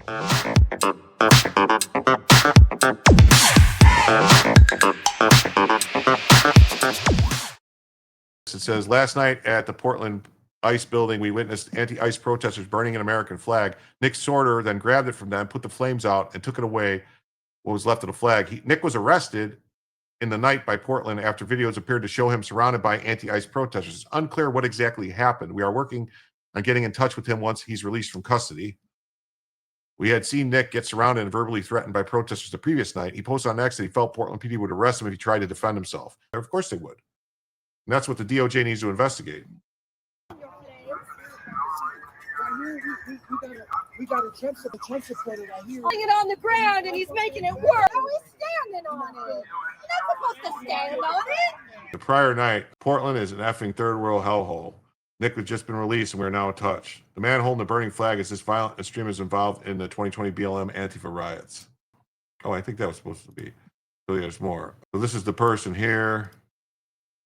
It says, last night at the Portland ICE building, we witnessed anti-ICE protesters burning an American flag. Nick Sorter then grabbed it from them, put the flames out, and took it away, what was left of the flag. Nick was arrested in the night by Portland after videos appeared to show him surrounded by anti-ICE protesters. It's unclear what exactly happened. We are working on getting in touch with him once he's released from custody. We had seen Nick get surrounded and verbally threatened by protesters the previous night. He posted on X that he felt Portland PD would arrest him if he tried to defend himself. Of course they would. And that's what the DOJ needs to investigate. We got a Trump supporter right here. Putting it on the ground and he's making it work. How he's standing on it? You're not supposed to stand on it. The prior night, Portland is an effing third world hellhole. Nick has just been released and we are now in touch. The man holding the burning flag is this violent extremist involved in the 2020 BLM Antifa riots. Oh, I think that was supposed to be. So there's more. So this is the person here.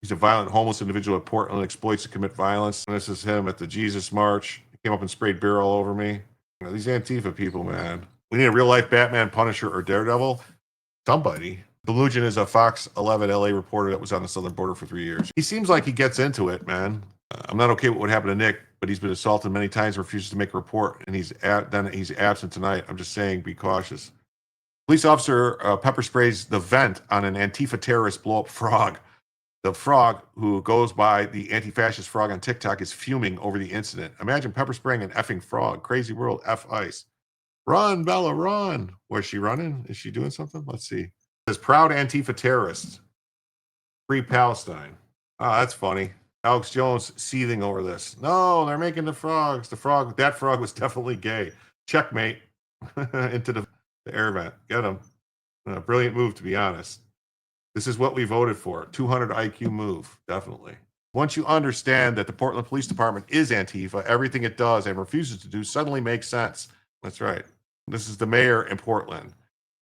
He's a violent homeless individual at Portland, exploits to commit violence. And this is him at the Jesus March. He came up and sprayed beer all over me. You know, these Antifa people, man. We need a real life Batman, Punisher, or Daredevil. Somebody. Delusion is a Fox 11 LA reporter that was on the southern border for 3 years. He seems like he gets into it, man. I'm not okay with what happened to Nick, but he's been assaulted many times, refuses to make a report, and he's absent tonight. I'm just saying, be cautious. Police officer pepper sprays the vent on an Antifa terrorist blow-up frog. The frog, who goes by the anti-fascist frog on TikTok, is fuming over the incident. Imagine pepper spraying an effing frog. Crazy world, F ice. Run, Bella, run. Was she running? Is she doing something? Let's see. It says, proud Antifa terrorists. Free Palestine. Oh, that's funny. Alex Jones seething over this. No, they're making the frogs. That frog was definitely gay. Checkmate into the air vent. Get him. Brilliant move, to be honest. This is what we voted for. 200 IQ move, definitely. Once you understand that the Portland Police Department is Antifa, everything it does and refuses to do suddenly makes sense. That's right. This is the mayor in Portland.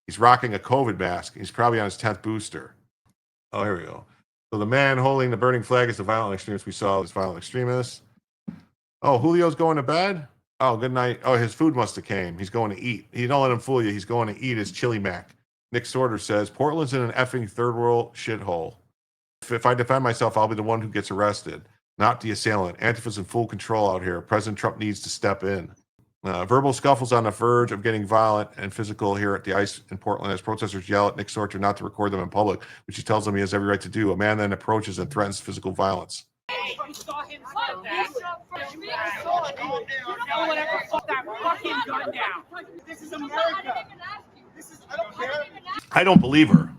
He's rocking a COVID mask. He's probably on his 10th booster. Oh, here we go. So the man holding the burning flag is the violent extremist we saw. This violent extremist. Oh, Julio's going to bed? Oh, good night. Oh, his food must have came. He's going to eat. You don't let him fool you. He's going to eat his chili mac. Nick Sorter says, Portland's in an effing third world shithole. If I defend myself, I'll be the one who gets arrested, not the assailant. Antifa's in full control out here. President Trump needs to step in. Verbal scuffles on the verge of getting violent and physical here at the ICE in Portland as protesters yell at Nick Sorter not to record them in public, which he tells them he has every right to do. A man then approaches and threatens physical violence. You saw him say that. You know whatever, put that fucking gun down. This is America. I don't care. I don't believe her.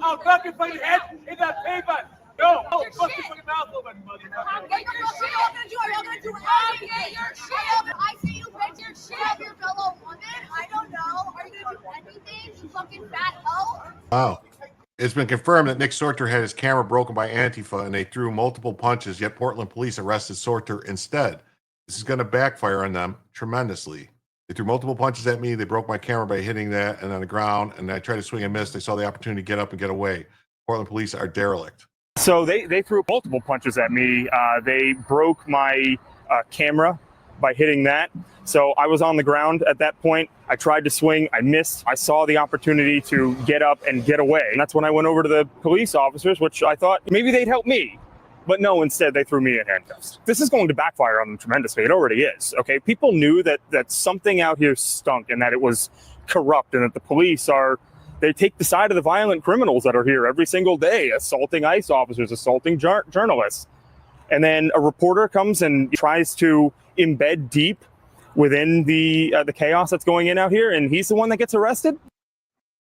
I'll fucking put your head in that paper. No, fucking put your mouth open, motherfucker. Get your shit up and do it. I'm gonna do everything. Get your shit up. I say you get your shit up, your fellow woman. I don't know. Are you gonna do anything, you fucking fat hoe? Wow. It's been confirmed that Nick Sorter had his camera broken by Antifa and they threw multiple punches, yet Portland police arrested Sorter instead. This is going to backfire on them tremendously. They threw multiple punches at me. They broke my camera by hitting that and on the ground, and I tried to swing and miss. They saw the opportunity to get up and get away. Portland police are derelict. So they threw multiple punches at me. They broke my camera by hitting that. So I was on the ground at that point. I tried to swing. I missed. I saw the opportunity to get up and get away. And that's when I went over to the police officers, which I thought maybe they'd help me. But no, instead they threw me in handcuffs. This is going to backfire on them tremendously. It already is. Okay, people knew that something out here stunk and that it was corrupt and that the police they take the side of the violent criminals that are here every single day, assaulting ICE officers, assaulting journalists. And then a reporter comes and tries to embed deep within the chaos that's going in out here, and he's the one that gets arrested.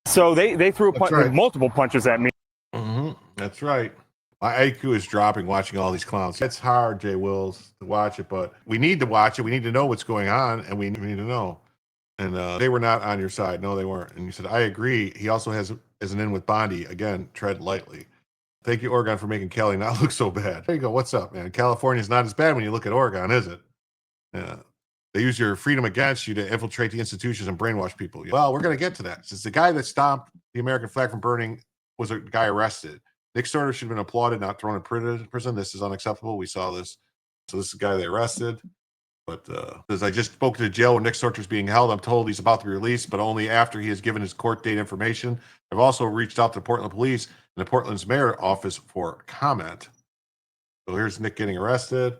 So they threw multiple punches at me. Mm-hmm. That's right. My IQ is dropping watching all these clowns. It's hard, Jay Wills, to watch it, but we need to watch it. We need to know what's going on, and we need to know. And they were not on your side. No, they weren't. And you said, I agree. He also has an in with Bondi. Again, tread lightly. Thank you, Oregon, for making Cali not look so bad. There you go. What's up, man? California's not as bad when you look at Oregon, is it? Yeah. They use your freedom against you to infiltrate the institutions and brainwash people. Well, we're going to get to that. Since the guy that stopped the American flag from burning was a guy arrested. Nick Sorter should have been applauded, not thrown in prison. This is unacceptable. We saw this. So this is the guy they arrested. But as I just spoke to the jail where Nick Sorter is being held, I'm told he's about to be released, but only after he has given his court date information. I've also reached out to Portland Police and the Portland's mayor office for comment. So here's Nick getting arrested.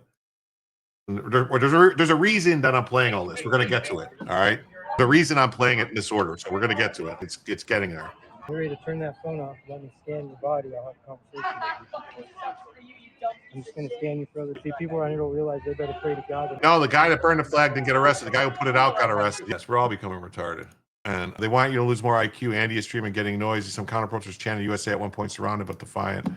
There's a reason that I'm playing all this. We're going to get to it. All right. The reason I'm playing it in this order. So we're going to get to it. It's getting there. You're ready to turn that phone off. Let me scan your body. I'll have a conversation with you. I'm just going to scan you for other people around here to realize they better pray to God. No, the guy that burned the flag didn't get arrested. The guy who put it out got arrested. Yes, we're all becoming retarded. And they want you to lose more IQ. Andy is streaming, getting noisy. Some counter-protesters chanting USA at one point, surrounded but defiant.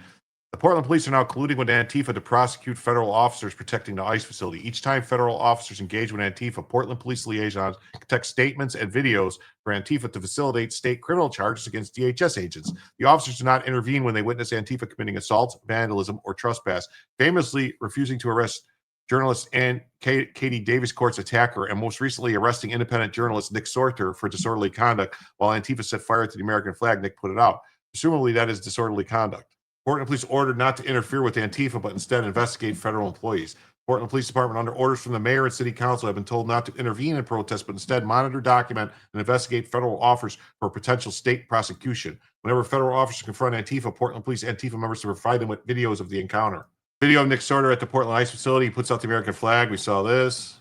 The Portland police are now colluding with Antifa to prosecute federal officers protecting the ICE facility. Each time federal officers engage with Antifa, Portland police liaisons detect statements and videos for Antifa to facilitate state criminal charges against DHS agents. The officers do not intervene when they witness Antifa committing assault, vandalism, or trespass, famously refusing to arrest journalist and Katie Davis Court's attacker, and most recently arresting independent journalist Nick Sorter for disorderly conduct while Antifa set fire to the American flag. Nick put it out. Presumably that is disorderly conduct. Portland police ordered not to interfere with Antifa, but instead investigate federal employees. Portland Police Department, under orders from the mayor and city council, have been told not to intervene in protests, but instead monitor, document, and investigate federal offers for potential state prosecution. Whenever federal officers confront Antifa, Portland Police Antifa members to provide them with videos of the encounter. Video of Nick Sorter at the Portland ICE facility. He puts out the American flag. We saw this.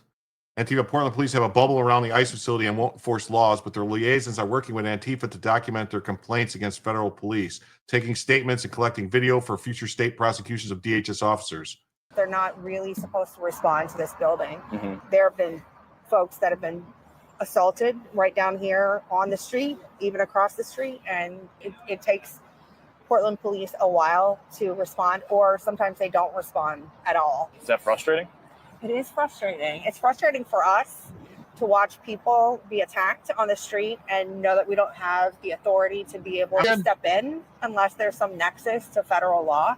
Antifa Portland police have a bubble around the ICE facility and won't enforce laws, but their liaisons are working with Antifa to document their complaints against federal police, taking statements and collecting video for future state prosecutions of DHS officers. They're not really supposed to respond to this building. There have been folks that have been assaulted right down here on the street, even across the street, and it takes Portland police a while to respond, or sometimes they don't respond at all. Is that frustrating? It is frustrating. It's frustrating for us to watch people be attacked on the street and know that we don't have the authority to be able to step in unless there's some nexus to federal law.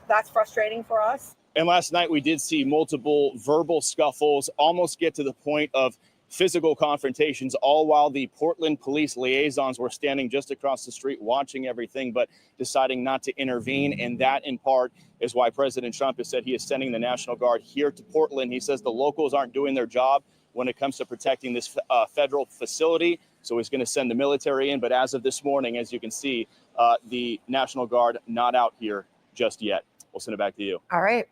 That's frustrating for us. And last night we did see multiple verbal scuffles almost get to the point of physical confrontations, all while the Portland police liaisons were standing just across the street watching everything, but deciding not to intervene. And that, in part, is why President Trump has said he is sending the National Guard here to Portland. He says the locals aren't doing their job when it comes to protecting this federal facility. So he's going to send the military in. But as of this morning, as you can see, the National Guard not out here just yet. We'll send it back to you. All right.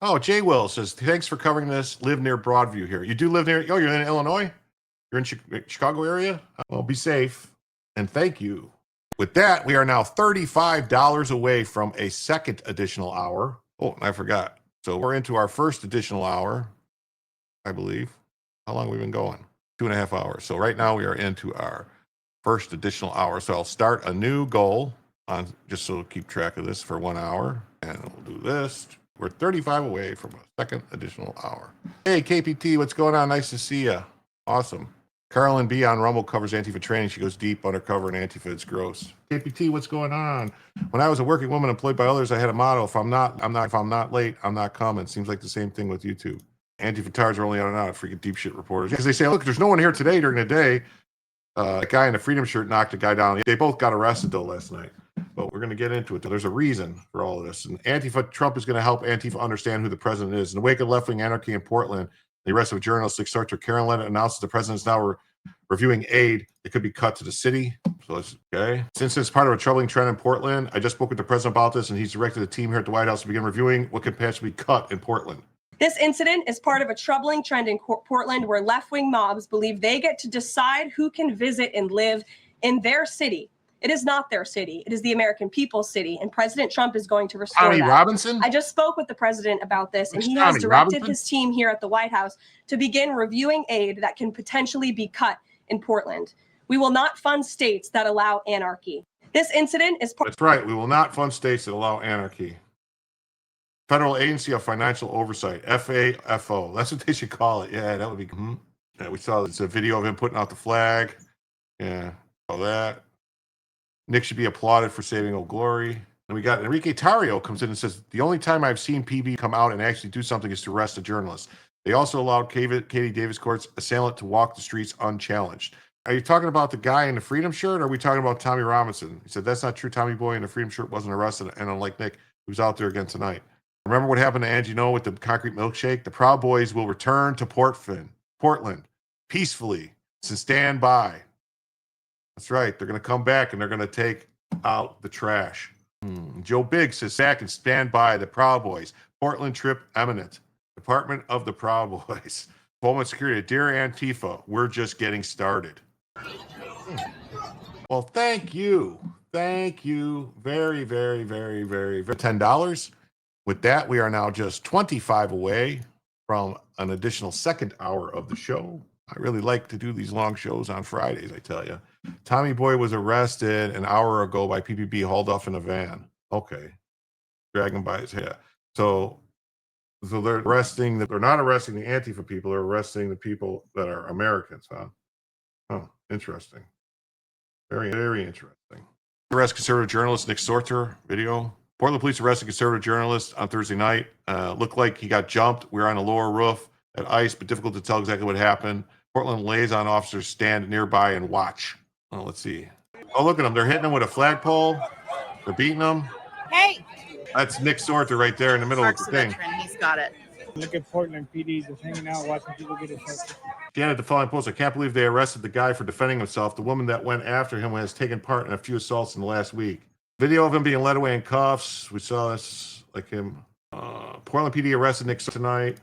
Oh, Jay Will says, thanks for covering this. Live near Broadview here. You do live near, oh, you're in Illinois? You're in Chicago area? Well, be safe. And thank you. With that, we are now $35 away from a second additional hour. Oh, I forgot. So we're into our first additional hour, I believe. How long have we been going? 2.5 hours. So right now we are into our first additional hour. So I'll start a new goal on, just so we'll keep track of this, for 1 hour. And we'll do this. We're 35 away from a second additional hour. Hey, KPT, what's going on? Nice to see you. Awesome. Carolyn B on Rumble covers Antifa training. She goes deep undercover in Antifa. It's gross. KPT, what's going on? When I was a working woman employed by others, I had a motto: if I'm not late, I'm not coming. Seems like the same thing with YouTube. Antifa-tards are only out and out. Freaking deep shit reporters. Because they say, look, there's no one here today during the day. A guy in a Freedom shirt knocked a guy down. They both got arrested though last night. But we're going to get into it. There's a reason for all of this. And Antifa, Trump is going to help Antifa understand who the president is. In the wake of left-wing anarchy in Portland, the arrest of journalist Nick Sorter, Karen Levitt announces the president is now reviewing aid that could be cut to the city. So it's okay. Since it's part of a troubling trend in Portland, I just spoke with the president about this, and he's directed the team here at the White House to begin reviewing what could potentially be cut in Portland. This incident is part of a troubling trend in Portland where left-wing mobs believe they get to decide who can visit and live in their city. It is not their city. It is the American people's city, and President Trump is going to restore Tommy that. Robinson? I just spoke with the president about this, and he Tommy has directed Robinson? his team here at the White House to begin reviewing aid that can potentially be cut in Portland. We will not fund states that allow anarchy. This incident is part. That's right. We will not fund states that allow anarchy. Federal Agency of Financial Oversight, FAFO. That's what they should call it. Yeah, that would be. Yeah, we saw it's a video of him putting out the flag. Yeah, all that. Nick should be applauded for saving Old Glory. And we got Enrique Tarrio comes in and says, the only time I've seen PB come out and actually do something is to arrest a journalist. They also allowed Katie Davis Court's assailant to walk the streets unchallenged. Are you talking about the guy in the Freedom shirt, or are we talking about Tommy Robinson? He said, that's not true. Tommy Boy in the Freedom shirt wasn't arrested, and unlike Nick, who's out there again tonight. Remember what happened to Angie Noah with the concrete milkshake? The Proud Boys will return to Portland peacefully to stand by. That's right. They're going to come back and they're going to take out the trash. Joe Biggs says, back and stand by the Proud Boys. Portland trip imminent. Department of the Proud Boys. Homeland Security. Dear Antifa, we're just getting started. Well, thank you. Thank you very, very, very, very, very. $10. With that, we are now just 25 away from an additional second hour of the show. I really like to do these long shows on Fridays, I tell you. Tommy Boy was arrested an hour ago by PPB, hauled off in a van. Okay. Dragging by his head. So they're arresting, they're not arresting the Antifa people, they're arresting the people that are Americans, huh? Oh, interesting. Very, very interesting. Arrest conservative journalist Nick Sorter video. Portland police arrested conservative journalist on Thursday night. Looked like he got jumped. We were on a lower roof at ICE, but difficult to tell exactly what happened. Portland liaison officers stand nearby and watch. Oh, let's see. Oh, look at them. They're hitting him with a flagpole. They're beating him. Hey! That's Nick Sorter right there in the middle Mark's of the the thing. veteran. He's got it. Look at Portland PD just hanging out, watching people get assaulted. Dan at the following post, I can't believe they arrested the guy for defending himself. The woman that went after him has taken part in a few assaults in the last week. Video of him being led away in cuffs. We saw this, like him. Portland PD arrested Nick tonight.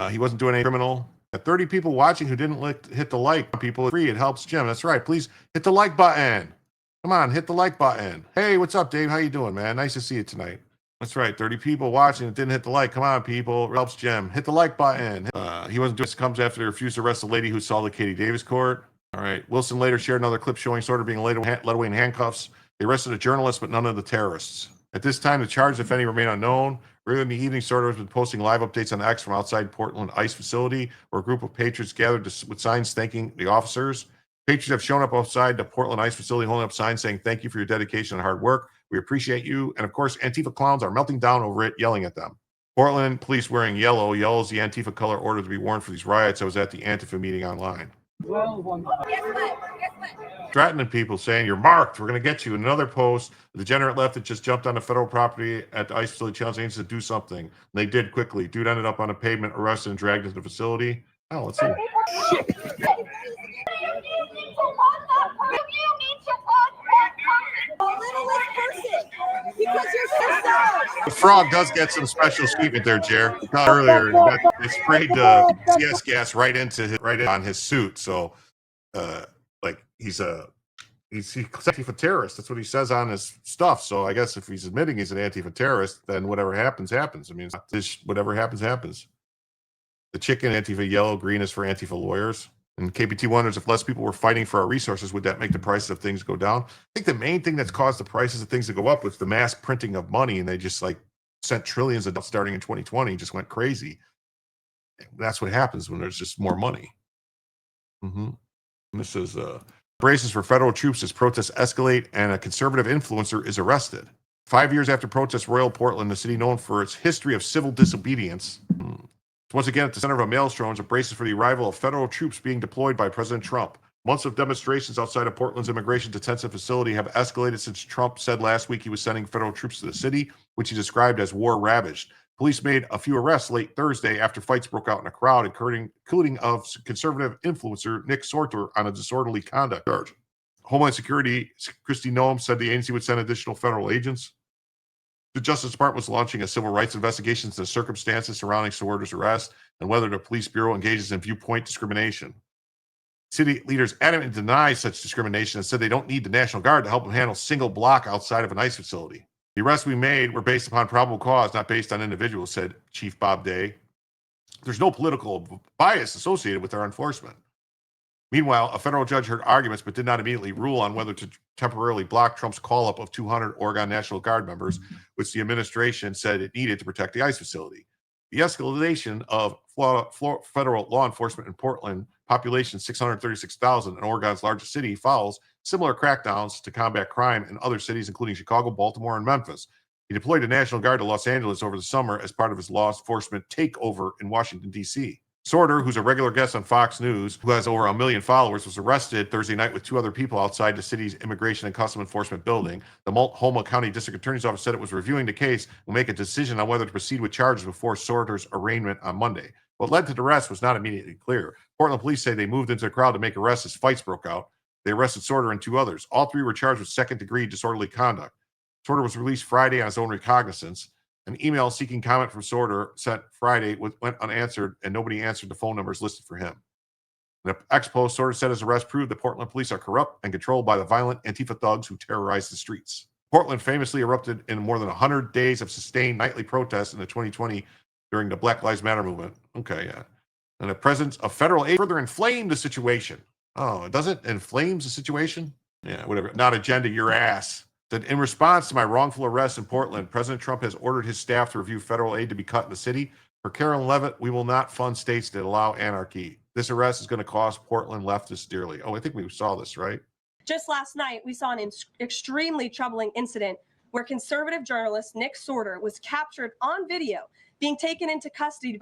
He wasn't doing any criminal. 30 people watching who didn't hit the like. People free. It helps Jim. That's right. Please hit the like button. Come on, hit the like button. Hey, what's up, Dave? How you doing, man? Nice to see you tonight. That's right. 30 people watching that didn't hit the like. Come on, people. It helps Jim. Hit the like button. He wasn't doing this. Comes after they refused to arrest the lady who saw the Katie Davis court. All right. Wilson later shared another clip showing Sorter being led away in handcuffs. They arrested a journalist, but none of the terrorists. At this time, the charges, if any, remain unknown. Earlier in the evening, Sorter has been posting live updates on X from outside Portland ICE facility, where a group of patriots gathered with signs thanking the officers. Patriots have shown up outside the Portland ICE facility, holding up signs saying, "Thank you for your dedication and hard work. We appreciate you." And of course, Antifa clowns are melting down over it, yelling at them. Portland police wearing yellow. Yellow is the Antifa color ordered to be worn for these riots. I was at the Antifa meeting online. Threatening people, saying, "You're marked. We're going to get you." In another post, the degenerate left that just jumped onto federal property at the ICE facility challenging agents to do something. And they did quickly. Dude ended up on a pavement, arrested, and dragged into the facility. Oh, let's see. The frog does get some special treatment there, Jer. Earlier, they sprayed CS gas right on his suit. So, like he's Antifa terrorist. That's what he says on his stuff. So I guess if he's admitting he's an Antifa terrorist, then whatever happens, happens. I mean, whatever happens, happens. The chicken Antifa yellow, green is for Antifa lawyers. And KPT wonders if less people were fighting for our resources, would that make the prices of things go down? I think the main thing that's caused the prices of things to go up was the mass printing of money, and they just like sent trillions of dollars starting in 2020, just went crazy. That's what happens when there's just more money. This is braces for federal troops as protests escalate and a conservative influencer is arrested. 5 years after protests roiled Portland, the city known for its history of civil disobedience. Once again, at the center of a maelstrom are braces for the arrival of federal troops being deployed by President Trump. Months of demonstrations outside of Portland's immigration detention facility have escalated since Trump said last week he was sending federal troops to the city, which he described as war-ravaged. Police made a few arrests late Thursday after fights broke out in a crowd, including of conservative influencer Nick Sorter on a disorderly conduct charge. Homeland Security Kristi Noem said the agency would send additional federal agents. The Justice Department was launching a civil rights investigation into the circumstances surrounding Sorter's arrest and whether the police bureau engages in viewpoint discrimination. City leaders adamantly deny such discrimination and said they don't need the National Guard to help them handle a single block outside of an ICE facility. The arrests we made were based upon probable cause, not based on individuals, said Chief Bob Day. There's no political bias associated with our enforcement. Meanwhile, a federal judge heard arguments but did not immediately rule on whether to temporarily block Trump's call-up of 200 Oregon National Guard members, which the administration said it needed to protect the ICE facility. The escalation of federal law enforcement in Portland, population 636,000 in Oregon's largest city, follows similar crackdowns to combat crime in other cities, including Chicago, Baltimore, and Memphis. He deployed the National Guard to Los Angeles over the summer as part of his law enforcement takeover in Washington, D.C. Sorter, who's a regular guest on Fox News, who has over 1 million followers, was arrested Thursday night with 2 other people outside the city's Immigration and Customs Enforcement building. The Multnomah County District Attorney's Office said it was reviewing the case and will make a decision on whether to proceed with charges before Sorter's arraignment on Monday. What led to the arrest was not immediately clear. Portland police say they moved into the crowd to make arrests as fights broke out. They arrested Sorter and 2 others. All 3 were charged with second-degree disorderly conduct. Sorter was released Friday on his own recognizance. An email seeking comment from Sorter sent Friday went unanswered, and nobody answered the phone numbers listed for him. In an ex-post, Sorter said his arrest proved that Portland police are corrupt and controlled by the violent Antifa thugs who terrorize the streets. Portland famously erupted in more than 100 days of sustained nightly protests in the 2020 during the Black Lives Matter movement. Okay, yeah. And the presence of federal aid further inflamed the situation. Oh, does it? Inflames the situation? Yeah, whatever. Not agenda, your ass. That in response to my wrongful arrest in Portland, President Trump has ordered his staff to review federal aid to be cut in the city. For Karen Levitt, we will not fund states that allow anarchy. This arrest is going to cost Portland leftists dearly. Oh, I think we saw this, right? Just last night, we saw an extremely troubling incident where conservative journalist Nick Sorter was captured on video being taken into custody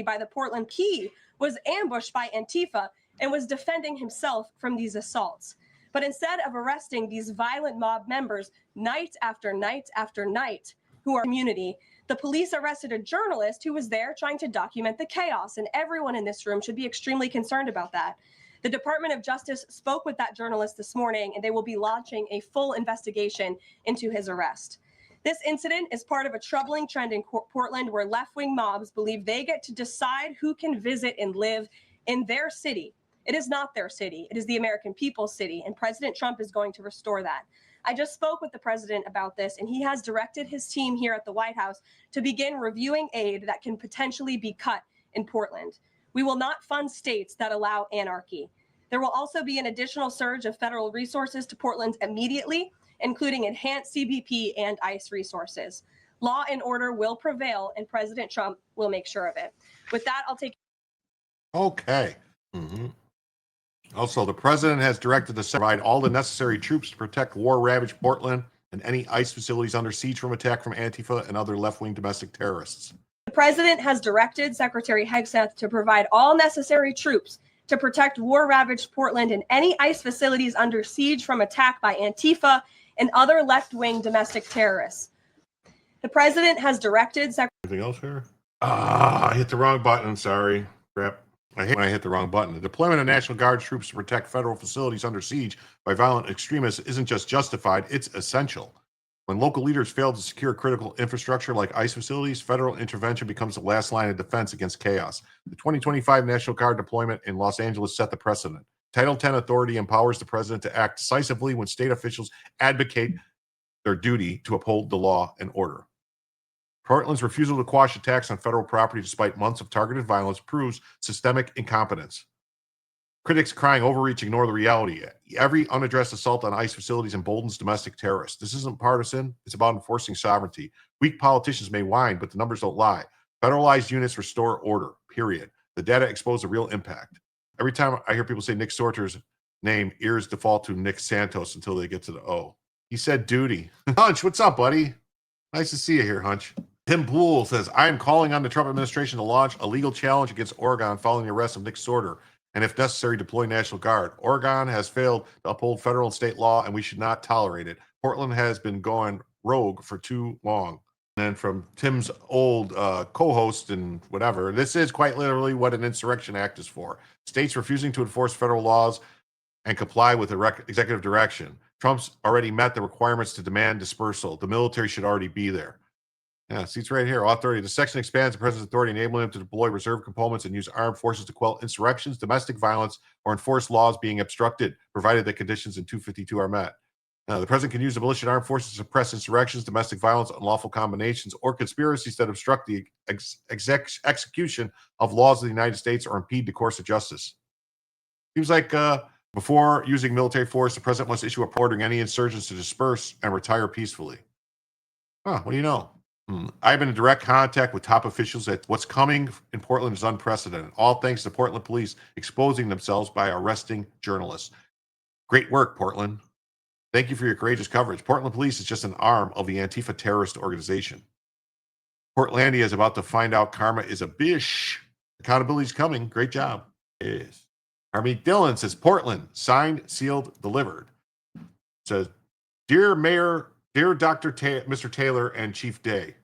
by the Portland. He was ambushed by Antifa and was defending himself from these assaults. But instead of arresting these violent mob members night after night after night who are community, the police arrested a journalist who was there trying to document the chaos, and everyone in this room should be extremely concerned about that. The Department of Justice spoke with that journalist this morning, and they will be launching a full investigation into his arrest. This incident is part of a troubling trend in Portland where left-wing mobs believe they get to decide who can visit and live in their city. It is not their city. It is the American people's city, and President Trump is going to restore that. I just spoke with the president about this, and he has directed his team here at the White House to begin reviewing aid that can potentially be cut in Portland. We will not fund states that allow anarchy. There will also be an additional surge of federal resources to Portland immediately, including enhanced CBP and ICE resources. Law and order will prevail, and President Trump will make sure of it. With that, I'll take. Okay. Also, the president has directed the Senate to provide all the necessary troops to protect war-ravaged Portland and any ICE facilities under siege from attack from Antifa and other left-wing domestic terrorists. The president has directed Secretary Hegseth to provide all necessary troops to protect war-ravaged Portland and any ICE facilities under siege from attack by Antifa and other left-wing domestic terrorists. The president has directed Anything else here? I hit the wrong button. Sorry. Crap. I hate when I hit the wrong button. The deployment of National Guard troops to protect federal facilities under siege by violent extremists isn't just justified, it's essential. When local leaders fail to secure critical infrastructure like ICE facilities, federal intervention becomes the last line of defense against chaos. The 2025 National Guard deployment in Los Angeles set the precedent. Title X authority empowers the president to act decisively when state officials advocate their duty to uphold the law and order. Portland's refusal to quash attacks on federal property despite months of targeted violence proves systemic incompetence. Critics crying overreach ignore the reality. Every unaddressed assault on ICE facilities emboldens domestic terrorists. This isn't partisan. It's about enforcing sovereignty. Weak politicians may whine, but the numbers don't lie. Federalized units restore order, period. The data expose the real impact. Every time I hear people say Nick Sorter's name, ears default to Nick Santos until they get to the O. He said duty. Hunch, what's up, buddy? Nice to see you here, Hunch. Tim Poole says, I am calling on the Trump administration to launch a legal challenge against Oregon following the arrest of Nick Sorter, and if necessary, deploy National Guard. Oregon has failed to uphold federal and state law, and we should not tolerate it. Portland has been going rogue for too long. And then from Tim's old co-host and whatever, this is quite literally what an insurrection act is for. States refusing to enforce federal laws and comply with executive direction. Trump's already met the requirements to demand dispersal. The military should already be there. Yeah, see, it's right here. Authority. The section expands the president's authority, enabling him to deploy reserve components and use armed forces to quell insurrections, domestic violence, or enforce laws being obstructed, provided that conditions in 252 are met. The president can use the militia and armed forces to suppress insurrections, domestic violence, unlawful combinations, or conspiracies that obstruct the execution of laws of the United States or impede the course of justice. Seems like before using military force, the president must issue a report ordering any insurgents to disperse and retire peacefully. What do you know? I've been in direct contact with top officials that what's coming in Portland is unprecedented, all thanks to Portland police exposing themselves by arresting journalists. Great work, Portland. Thank you for your courageous coverage. Portland police is just an arm of the Antifa terrorist organization. Portlandia is about to find out karma is a bitch. Accountability's coming. Great job. Yes. Harmeet Dillon says, Portland, signed, sealed, delivered. Says, Dear Mayor, dear Mr. Taylor and Chief Day,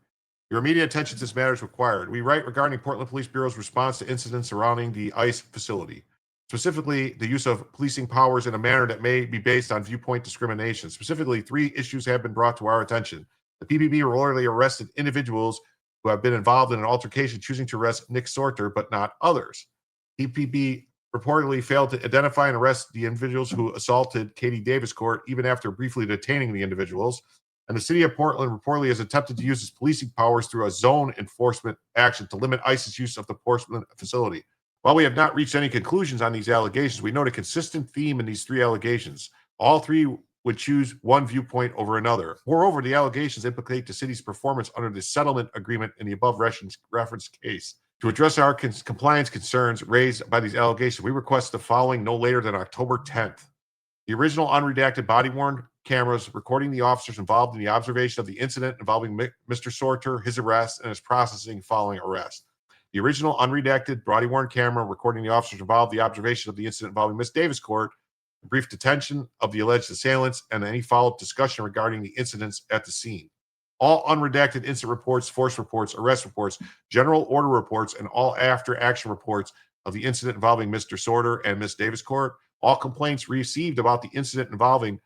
your immediate attention to this matter is required. We write regarding Portland Police Bureau's response to incidents surrounding the ICE facility, specifically the use of policing powers in a manner that may be based on viewpoint discrimination. Specifically, 3 issues have been brought to our attention. The PPB reportedly arrested individuals who have been involved in an altercation, choosing to arrest Nick Sorter, but not others. PPB reportedly failed to identify and arrest the individuals who assaulted Katie Davis Court, even after briefly detaining the individuals. And the city of Portland reportedly has attempted to use its policing powers through a zone enforcement action to limit ICE's use of the Portland facility. While we have not reached any conclusions on these allegations, we note a consistent theme in these 3 allegations. All 3 would choose one viewpoint over another. Moreover, the allegations implicate the city's performance under the settlement agreement in the above referenced case. To address our compliance concerns raised by these allegations, we request the following no later than October 10th. The original unredacted body-worn cameras recording the officers involved in the observation of the incident involving Mr. Sorter, his arrest, and his processing following arrest. The original unredacted body-worn camera recording the officers involved in the observation of the incident involving Miss Davis Court, the brief detention of the alleged assailants, and any follow-up discussion regarding the incidents at the scene. All unredacted incident reports, force reports, arrest reports, general order reports, and all after-action reports of the incident involving Mr. Sorter and Miss Davis Court, all complaints received about the incident involving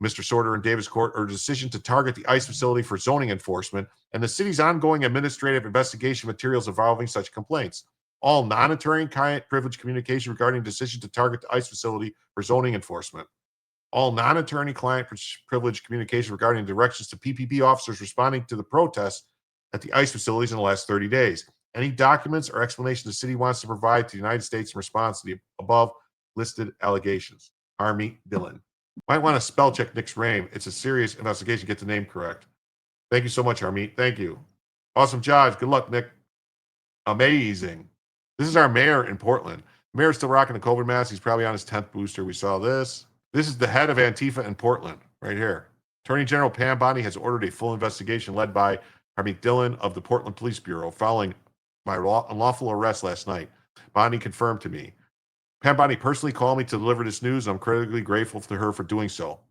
Mr. Sorter and Davis Court, or decision to target the ICE facility for zoning enforcement, and the city's ongoing administrative investigation materials involving such complaints. All non-attorney client privilege communication regarding decision to target the ICE facility for zoning enforcement. All non-attorney client privilege communication regarding directions to PPP officers responding to the protests at the ICE facilities in the last 30 days. Any documents or explanation the city wants to provide to the United States in response to the above listed allegations. Harmeet Dillon. Might want to spell check Nick's name. It's a serious investigation. Get the name correct. Thank you so much, Harmeet. Thank you. Awesome job. Good luck, Nick. Amazing. This is our mayor in Portland. The mayor's still rocking the COVID mask. He's probably on his 10th booster. We saw this. This is the head of Antifa in Portland, right here. Attorney General Pam Bondi has ordered a full investigation led by Harmeet Dillon of the Portland Police Bureau following my unlawful arrest last night. Bondi confirmed to me. Pam Bondi personally called me to deliver this news. I'm critically grateful to her for doing so.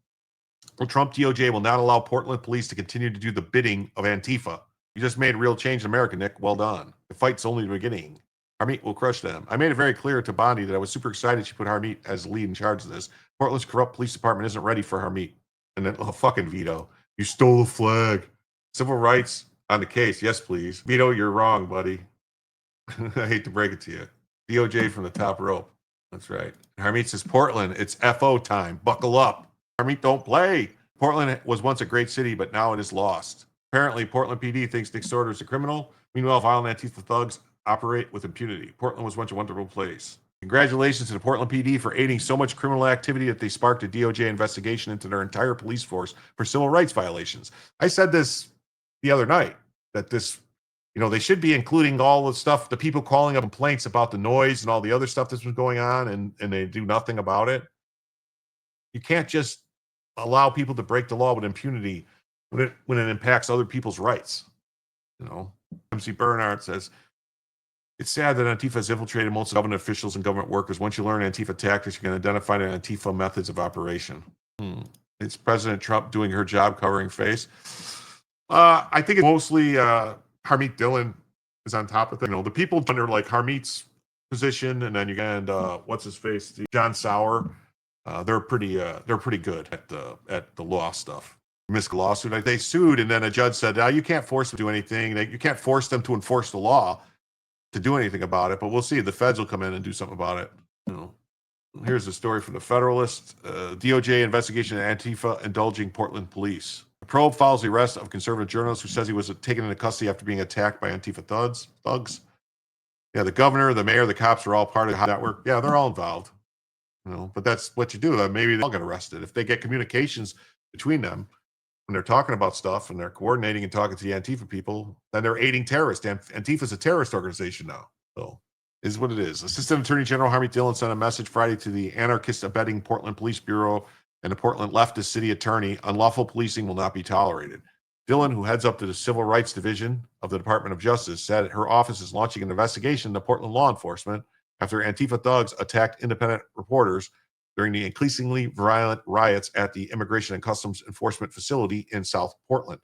The Trump DOJ will not allow Portland police to continue to do the bidding of Antifa. You just made a real change in America, Nick. Well done. The fight's only the beginning. Harmeet will crush them. I made it very clear to Bondi that I was super excited she put Harmeet as the lead in charge of this. Portland's corrupt police department isn't ready for Harmeet. And then, fucking veto. You stole the flag. Civil rights on the case. Yes, please. Veto, you're wrong, buddy. I hate to break it to you. DOJ from the top rope. That's right. Harmeet says, Portland, it's FO time. Buckle up. Harmeet, don't play. Portland was once a great city, but now it is lost. Apparently, Portland PD thinks Nick Sorter is a criminal. Meanwhile, violent Antifa thugs operate with impunity. Portland was once a wonderful place. Congratulations to the Portland PD for aiding so much criminal activity that they sparked a DOJ investigation into their entire police force for civil rights violations. I said this the other night, that this, they should be including all the stuff, the people calling up complaints about the noise and all the other stuff that's been going on, and they do nothing about it. You can't just allow people to break the law with impunity when it impacts other people's rights. MC Bernhardt says, it's sad that Antifa has infiltrated most government officials and government workers. Once you learn Antifa tactics, you can identify the Antifa methods of operation. It's President Trump doing her job covering face. I think it's mostly Harmeet Dillon is on top of it. The people under like Harmeet's position, and then you and what's his face, John Sauer. They're pretty good at the law stuff. Missed lawsuit. They sued, and then a judge said, you can't force them to do anything. You can't force them to enforce the law to do anything about it, but we'll see. The feds will come in and do something about it. Here's a story from the Federalist. DOJ investigation at Antifa indulging Portland police. The probe follows the arrest of conservative journalist who says he was taken into custody after being attacked by Antifa thugs. Yeah, the governor, the mayor, the cops are all part of the network. Yeah, they're all involved. But that's what you do. Maybe they'll get arrested. If they get communications between them, when they're talking about stuff and they're coordinating and talking to the Antifa people, then they're aiding terrorists. Antifa's a terrorist organization now. So it is what it is. Assistant Attorney General Harmeet Dillon sent a message Friday to the anarchist abetting Portland Police Bureau and the Portland leftist city attorney. Unlawful policing will not be tolerated. Dillon, who heads up to the Civil Rights Division of the Department of Justice, said her office is launching an investigation into Portland law enforcement after Antifa thugs attacked independent reporters during the increasingly violent riots at the Immigration and Customs Enforcement facility in South Portland.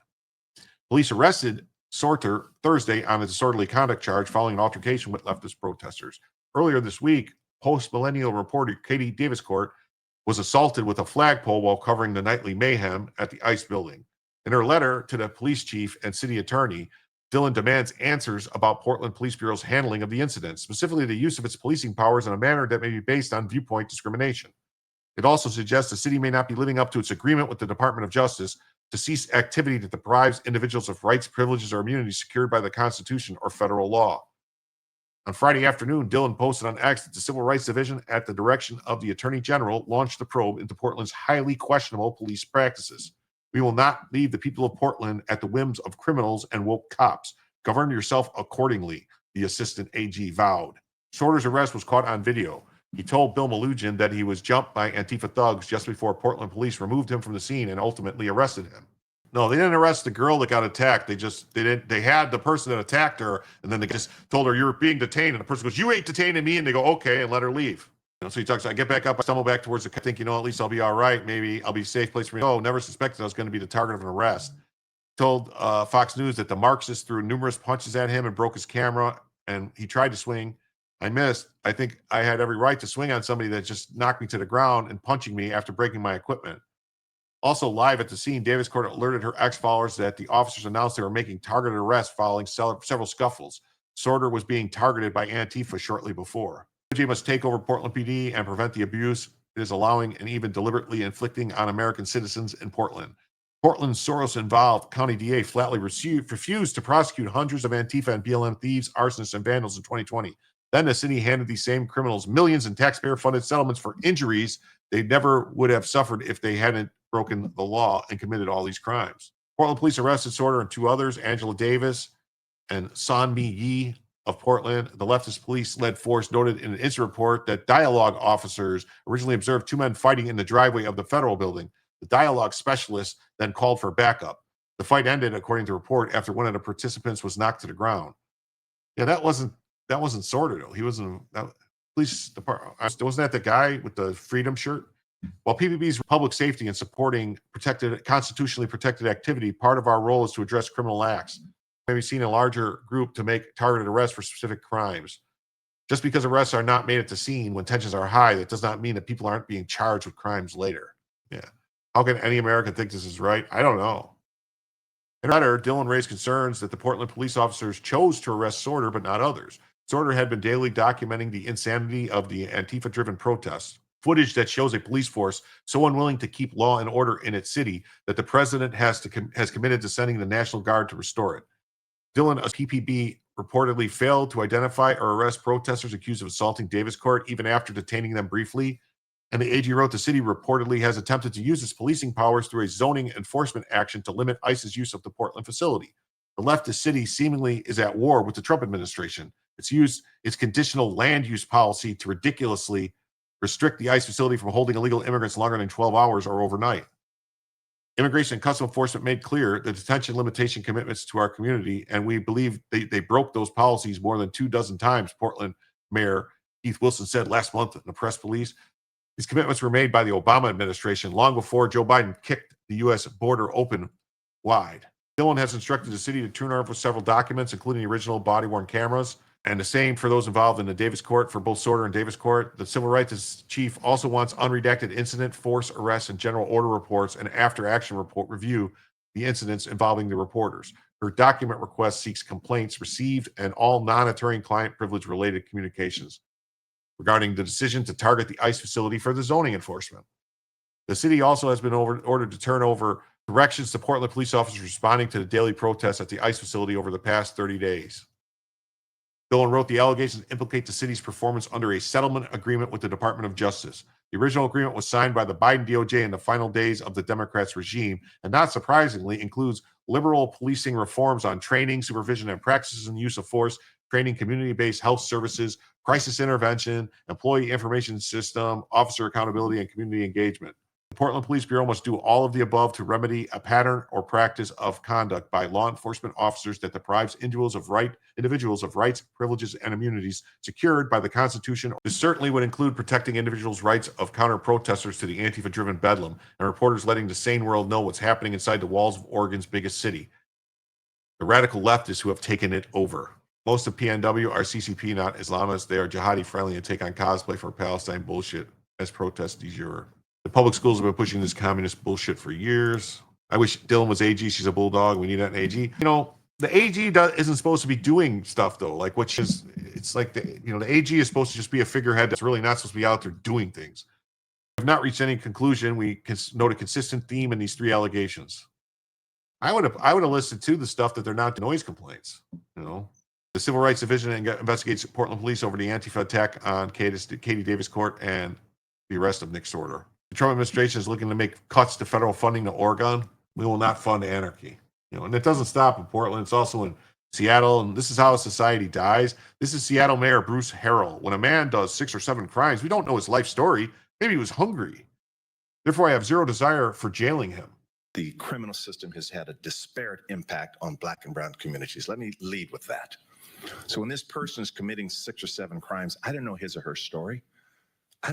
Police arrested Sorter Thursday on a disorderly conduct charge following an altercation with leftist protesters. Earlier this week, post-millennial reporter Katie Daviscourt was assaulted with a flagpole while covering the nightly mayhem at the ICE building. In her letter to the police chief and city attorney, Dillon demands answers about Portland Police Bureau's handling of the incident, specifically the use of its policing powers in a manner that may be based on viewpoint discrimination. It also suggests the city may not be living up to its agreement with the Department of Justice to cease activity that deprives individuals of rights, privileges, or immunities secured by the Constitution or federal law. On Friday afternoon, Dillon posted on X that the Civil Rights Division, at the direction of the Attorney General, launched the probe into Portland's highly questionable police practices. We will not leave the people of Portland at the whims of criminals and woke cops. Govern yourself accordingly, the assistant AG vowed. Sorter's arrest was caught on video. He told Bill Malugin that he was jumped by Antifa thugs just before Portland police removed him from the scene and ultimately arrested him. No, they didn't arrest the girl that got attacked. They had the person that attacked her, and then they just told her, "You're being detained." And the person goes, "You ain't detaining me." And they go, "Okay," and let her leave. So he talks, I get back up, I stumble back towards the car, think, at least I'll be all right. Maybe I'll be a safe place for me. Oh, never suspected I was going to be the target of an arrest. Told Fox News that the Marxist threw numerous punches at him and broke his camera, and he tried to swing. I missed. I think I had every right to swing on somebody that just knocked me to the ground and punching me after breaking my equipment. Also live at the scene, Daviscourt alerted her ex-followers that the officers announced they were making targeted arrests following several scuffles. Sorter was being targeted by Antifa shortly before. DOJ must take over Portland PD and prevent the abuse it is allowing and even deliberately inflicting on American citizens in Portland. Portland's Soros-involved county DA flatly refused to prosecute hundreds of Antifa and BLM thieves, arsonists, and vandals in 2020. Then the city handed these same criminals millions in taxpayer-funded settlements for injuries they never would have suffered if they hadn't broken the law and committed all these crimes. Portland police arrested Sorter and two others, Angela Davis and Sanmi Yi of Portland. The leftist police-led force noted in an incident report that dialogue officers originally observed two men fighting in the driveway of the federal building. The dialogue specialist then called for backup. The fight ended, according to the report, after one of the participants was knocked to the ground. Yeah, that wasn't Sorter, though. He wasn't that police department. Wasn't that the guy with the freedom shirt? While PPB's public safety and supporting constitutionally protected activity, part of our role is to address criminal acts. We've seen a larger group to make targeted arrests for specific crimes. Just because arrests are not made at the scene when tensions are high, that does not mean that people aren't being charged with crimes later. Yeah. How can any American think this is right? I don't know. In a letter, Dillon raised concerns that the Portland police officers chose to arrest Sorter, but not others. Sorter had been daily documenting the insanity of the Antifa-driven protests, footage that shows a police force so unwilling to keep law and order in its city that the president has committed to sending the National Guard to restore it. Dillon, a PPB, reportedly failed to identify or arrest protesters accused of assaulting Daviscourt even after detaining them briefly. And the AG wrote the city reportedly has attempted to use its policing powers through a zoning enforcement action to limit ICE's use of the Portland facility. The leftist city seemingly is at war with the Trump administration. It's used its conditional land use policy to ridiculously restrict the ICE facility from holding illegal immigrants longer than 12 hours or overnight. Immigration and Customs Enforcement made clear the detention limitation commitments to our community, and we believe they broke those policies more than 24 times, Portland Mayor Keith Wilson said last month in the press release. These commitments were made by the Obama administration long before Joe Biden kicked the U.S. border open wide. Dillon has instructed the city to turn over several documents, including the original body-worn cameras, and the same for those involved in the Daviscourt, for both Sorter and Daviscourt. The civil rights chief also wants unredacted incident, force, arrest, and general order reports and after-action report review the incidents involving the reporters. Her document request seeks complaints received and all non-attorney client privilege related communications regarding the decision to target the ICE facility for the zoning enforcement. The city also has been ordered to turn over directions to Portland police officers responding to the daily protests at the ICE facility over the past 30 days. Dillon wrote the allegations implicate the city's performance under a settlement agreement with the Department of Justice. The original agreement was signed by the Biden DOJ in the final days of the Democrats' regime, and not surprisingly includes liberal policing reforms on training, supervision, and practices in use of force, training, community-based health services, crisis intervention, employee information system, officer accountability, and community engagement. The Portland Police Bureau must do all of the above to remedy a pattern or practice of conduct by law enforcement officers that deprives individuals of rights, privileges, and immunities secured by the Constitution. This certainly would include protecting individuals' rights of counter-protesters to the Antifa-driven bedlam and reporters letting the sane world know what's happening inside the walls of Oregon's biggest city. The radical leftists who have taken it over. Most of PNW are CCP, not Islamists. They are jihadi friendly and take on cosplay for Palestine bullshit as protest du jour. The public schools have been pushing this communist bullshit for years. I wish Dylan was AG. She's a bulldog. We need that in AG. You know, the AG isn't supposed to be doing stuff though. Like it's like the AG is supposed to just be a figurehead that's really not supposed to be out there doing things. We have not reached any conclusion. We can note a consistent theme in these three allegations. I would have listed too the stuff that they're not noise complaints. You know, the Civil Rights Division investigates Portland police over the Antifa attack on Katie Davis Court and the arrest of Nick Sorter. The Trump administration is looking to make cuts to federal funding to Oregon. We will not fund anarchy. You know, and it doesn't stop in Portland. It's also in Seattle, and this is how a society dies. This is Seattle Mayor Bruce Harrell. When a man does 6 or 7 crimes, we don't know his life story. Maybe he was hungry. Therefore, I have zero desire for jailing him. The criminal system has had a disparate impact on Black and brown communities. Let me lead with that. So when this person is committing 6 or 7 crimes, I don't know his or her story.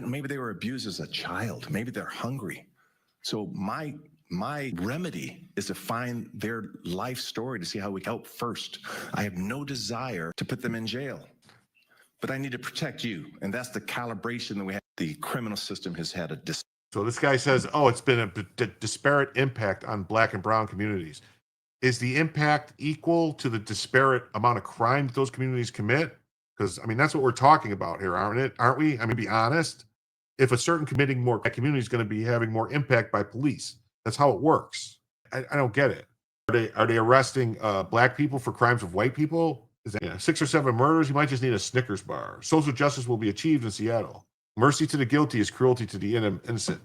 Maybe they were abused as a child. Maybe they're hungry. So my remedy is to find their life story to see how we help first. I have no desire to put them in jail, but I need to protect you. And that's the calibration that we have. The criminal system has had a So this guy says, oh, it's been a disparate impact on Black and brown communities. Is the impact equal to the disparate amount of crime that those communities commit? Because, I mean, that's what we're talking about here, aren't we? I mean, be honest. If a certain committing more community is going to be having more impact by police, that's how it works. I don't get it. Are they arresting Black people for crimes of white people? Is that 6 or 7 murders? You might just need a Snickers bar. Social justice will be achieved in Seattle. Mercy to the guilty is cruelty to the innocent.